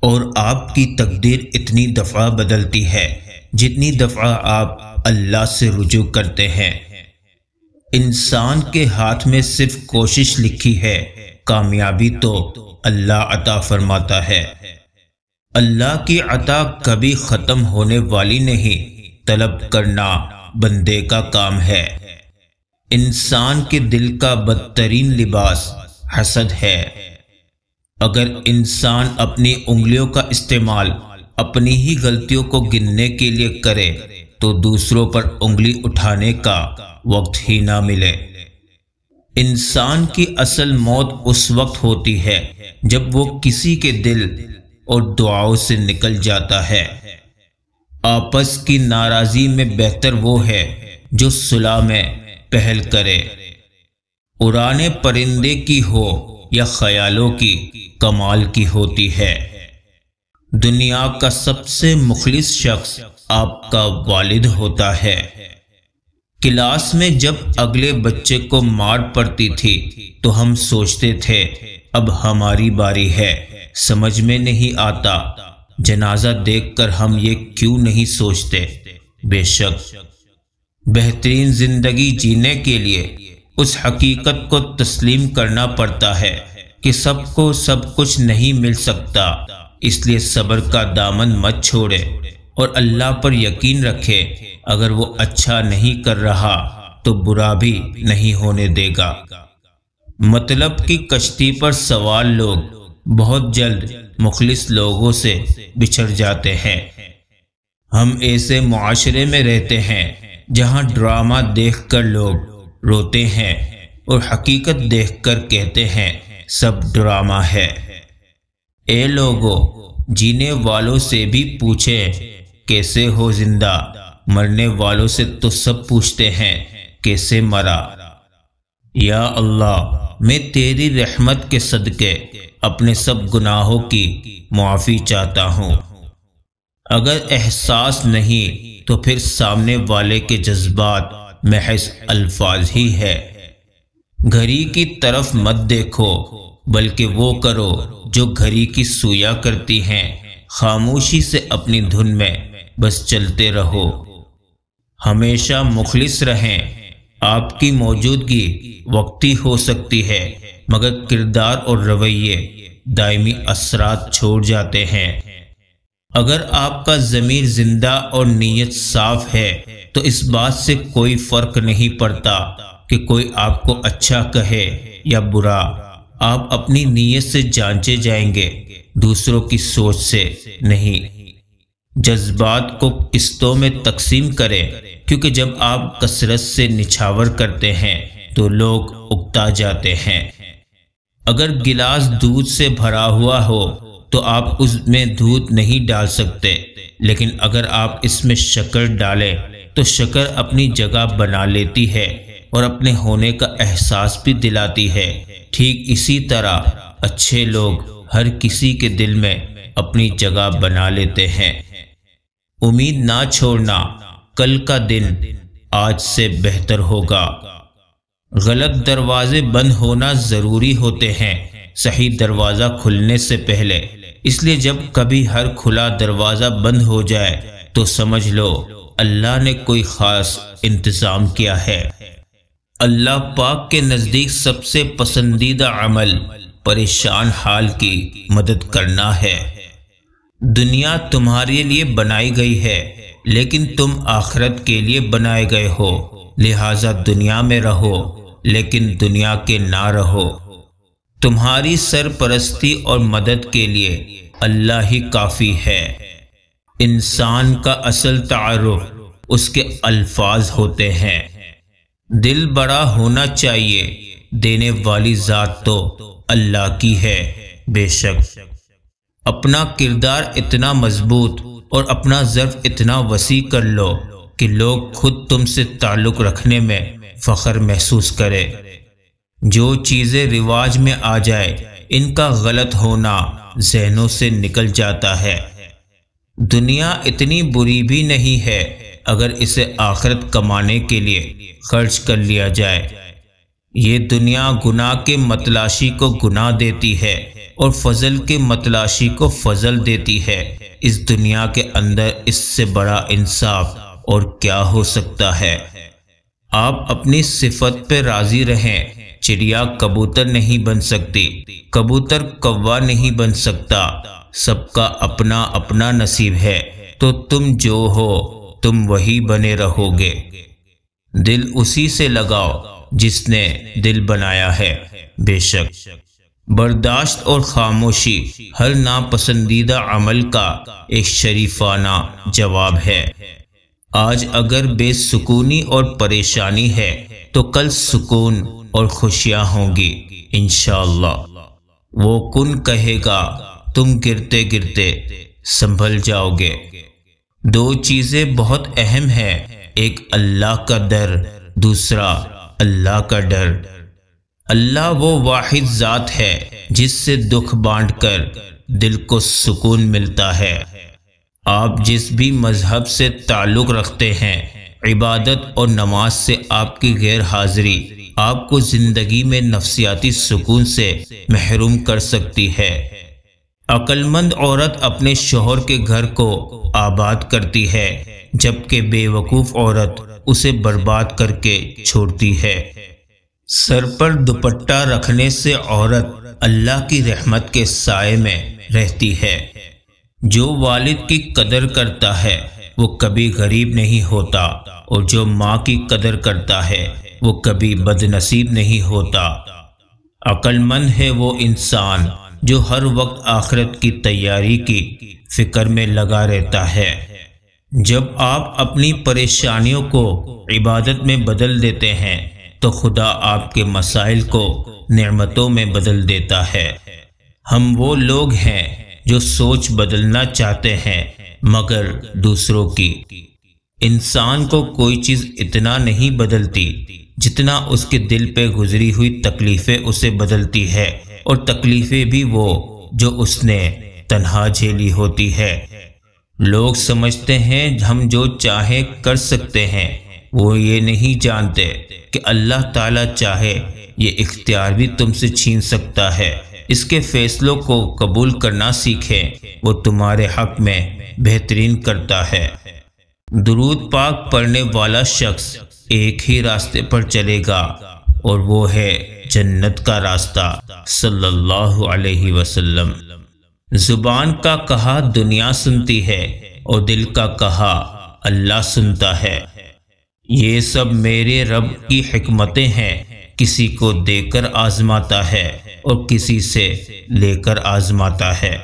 اور آپ کی تقدیر اتنی دفعہ بدلتی ہے جتنی دفعہ آپ اللہ سے رجوع کرتے ہیں۔ انسان کے ہاتھ میں صرف کوشش لکھی ہے، کامیابی تو اللہ عطا فرماتا ہے۔ اللہ کی عطا کبھی ختم ہونے والی نہیں، طلب کرنا بندے کا کام ہے۔ انسان کے دل کا بدترین لباس حسد ہے۔ اگر انسان اپنی انگلیوں کا استعمال اپنی ہی غلطیوں کو گننے کے لیے کرے تو دوسروں پر انگلی اٹھانے کا وقت ہی نہ ملے۔ انسان کی اصل موت اس وقت ہوتی ہے جب وہ کسی کے دل اور دعاؤں سے نکل جاتا ہے۔ آپس کی ناراضی میں بہتر وہ ہے جو صلح میں پہل کرے۔ اڑان پرندے کی ہو یا خیالوں کی، کمال کی ہوتی ہے۔ دنیا کا سب سے مخلص شخص آپ کا والد ہوتا ہے۔ کلاس میں جب اگلے بچے کو مار پڑتی تھی تو ہم سوچتے تھے اب ہماری باری ہے۔ سمجھ میں نہیں آتا جنازہ دیکھ کر ہم یہ کیوں نہیں سوچتے۔ بے شک بہترین زندگی جینے کے لیے اس حقیقت کو تسلیم کرنا پڑتا ہے کہ سب کو سب کچھ نہیں مل سکتا، اس لیے صبر کا دامن مت چھوڑے اور اللہ پر یقین رکھے۔ اگر وہ اچھا نہیں کر رہا تو برا بھی نہیں ہونے دے گا۔ مطلب کی کشتی پر سوار لوگ بہت جلد مخلص لوگوں سے بچھڑ جاتے ہیں۔ ہم ایسے معاشرے میں رہتے ہیں جہاں ڈرامہ دیکھ کر لوگ روتے ہیں اور حقیقت دیکھ کر کہتے ہیں سب ڈرامہ ہے۔ اے لوگو، جینے والوں سے بھی پوچھیں کیسے ہو زندہ، مرنے والوں سے تو سب پوچھتے ہیں کیسے مرا۔ یا اللہ، میں تیری رحمت کے صدقے اپنے سب گناہوں کی معافی چاہتا ہوں۔ اگر احساس نہیں تو پھر سامنے والے کے جذبات محض الفاظ ہی ہے۔ گھڑی کی طرف مت دیکھو بلکہ وہ کرو جو گھڑی کی سویا کرتی ہیں۔ خاموشی سے اپنی دھن میں بس چلتے رہو۔ ہمیشہ مخلص رہیں۔ آپ کی موجودگی وقتی ہو سکتی ہے مگر کردار اور رویے دائمی اثرات چھوڑ جاتے ہیں۔ اگر آپ کا ضمیر زندہ اور نیت صاف ہے تو اس بات سے کوئی فرق نہیں پڑتا کہ کوئی آپ کو اچھا کہے یا برا۔ آپ اپنی نیت سے جانچے جائیں گے، دوسروں کی سوچ سے نہیں۔ جذبات کو قسطوں میں تقسیم کریں، کیونکہ جب آپ کثرت سے نچھاور کرتے ہیں تو لوگ اکتا جاتے ہیں۔ اگر گلاس دودھ سے بھرا ہوا ہو تو آپ اس میں دودھ نہیں ڈال سکتے، لیکن اگر آپ اس میں شکر ڈالیں تو شکر اپنی جگہ بنا لیتی ہے اور اپنے ہونے کا احساس بھی دلاتی ہے۔ ٹھیک اسی طرح اچھے لوگ ہر کسی کے دل میں اپنی جگہ بنا لیتے ہیں۔ امید نہ چھوڑنا، کل کا دن آج سے بہتر ہوگا۔ غلط دروازے بند ہونا ضروری ہوتے ہیں صحیح دروازہ کھلنے سے پہلے، اس لیے جب کبھی ہر کھلا دروازہ بند ہو جائے تو سمجھ لو اللہ نے کوئی خاص انتظام کیا ہے۔ اللہ پاک کے نزدیک سب سے پسندیدہ عمل پریشان حال کی مدد کرنا ہے۔ دنیا تمہارے لیے بنائی گئی ہے لیکن تم آخرت کے لیے بنائے گئے ہو، لہٰذا دنیا میں رہو لیکن دنیا کے نہ رہو۔ تمہاری سرپرستی اور مدد کے لیے اللہ ہی کافی ہے۔ انسان کا اصل تعارف اس کے الفاظ ہوتے ہیں۔ دل بڑا ہونا چاہیے، دینے والی ذات تو اللہ کی ہے۔ بے شک اپنا کردار اتنا مضبوط اور اپنا ظرف اتنا وسیع کر لو کہ لوگ خود تم سے تعلق رکھنے میں فخر محسوس کرے۔ جو چیزیں رواج میں آ جائے ان کا غلط ہونا ذہنوں سے نکل جاتا ہے۔ دنیا اتنی بری بھی نہیں ہے اگر اسے آخرت کمانے کے لیے خرچ کر لیا جائے۔ یہ دنیا گناہ کے متلاشی کو گناہ دیتی ہے اور فضل کے متلاشی کو فضل دیتی ہے۔ اس دنیا کے اندر اس سے بڑا انصاف اور کیا ہو سکتا ہے؟ آپ اپنی صفت پہ راضی رہیں۔ چڑیا کبوتر نہیں بن سکتی، کبوتر کوا نہیں بن سکتا، سب کا اپنا اپنا نصیب ہے، تو تم جو ہو تم وہی بنے رہو گے۔ دل اسی سے لگاؤ جس نے دل بنایا ہے۔ بے شک برداشت اور خاموشی ہر ناپسندیدہ عمل کا ایک شریفانہ جواب ہے۔ آج اگر بے سکونی اور پریشانی ہے تو کل سکون اور خوشیاں ہوں گی انشاءاللہ۔ وہ کن کہے گا، تم گرتے گرتے سنبھل جاؤ گے۔ دو چیزیں بہت اہم ہیں، ایک اللہ کا ڈر، دوسرا اللہ کا ڈر۔ اللہ وہ واحد ذات ہے جس سے دکھ بانٹ کر دل کو سکون ملتا ہے۔ آپ جس بھی مذہب سے تعلق رکھتے ہیں، عبادت اور نماز سے آپ کی غیر حاضری آپ کو زندگی میں نفسیاتی سکون سے محروم کر سکتی ہے۔ عقل مند عورت اپنے شوہر کے گھر کو آباد کرتی ہے، جبکہ بے وقوف عورت اسے برباد کر کے چھوڑتی ہے۔ سر پر دوپٹہ رکھنے سے عورت اللہ کی رحمت کے سائے میں رہتی ہے۔ جو والد کی قدر کرتا ہے وہ کبھی غریب نہیں ہوتا، اور جو ماں کی قدر کرتا ہے وہ کبھی بد نصیب نہیں ہوتا۔ عقل مند ہے وہ انسان جو ہر وقت آخرت کی تیاری کی فکر میں لگا رہتا ہے۔ جب آپ اپنی پریشانیوں کو عبادت میں بدل دیتے ہیں تو خدا آپ کے مسائل کو نعمتوں میں بدل دیتا ہے۔ ہم وہ لوگ ہیں جو سوچ بدلنا چاہتے ہیں مگر دوسروں کی۔ انسان کو کوئی چیز اتنا نہیں بدلتی جتنا اس کے دل پہ گزری ہوئی تکلیفیں اسے بدلتی ہے، اور تکلیفیں بھی وہ جو اس نے تنہا جھیلی ہوتی ہے۔ لوگ سمجھتے ہیں ہم جو چاہیں کر سکتے ہیں، وہ یہ نہیں جانتے کہ اللہ تعالیٰ چاہے یہ اختیار بھی تم سے چھین سکتا ہے۔ اس کے فیصلوں کو قبول کرنا سیکھیں، وہ تمہارے حق میں بہترین کرتا ہے۔ درود پاک پڑھنے والا شخص ایک ہی راستے پر چلے گا، اور وہ ہے جنت کا راستہ۔ صلی اللہ علیہ وسلم۔ زبان کا کہا دنیا سنتی ہے، اور دل کا کہا اللہ سنتا ہے۔ یہ سب میرے رب کی حکمتیں ہیں، کسی کو دے کر آزماتا ہے اور کسی سے لے کر آزماتا ہے۔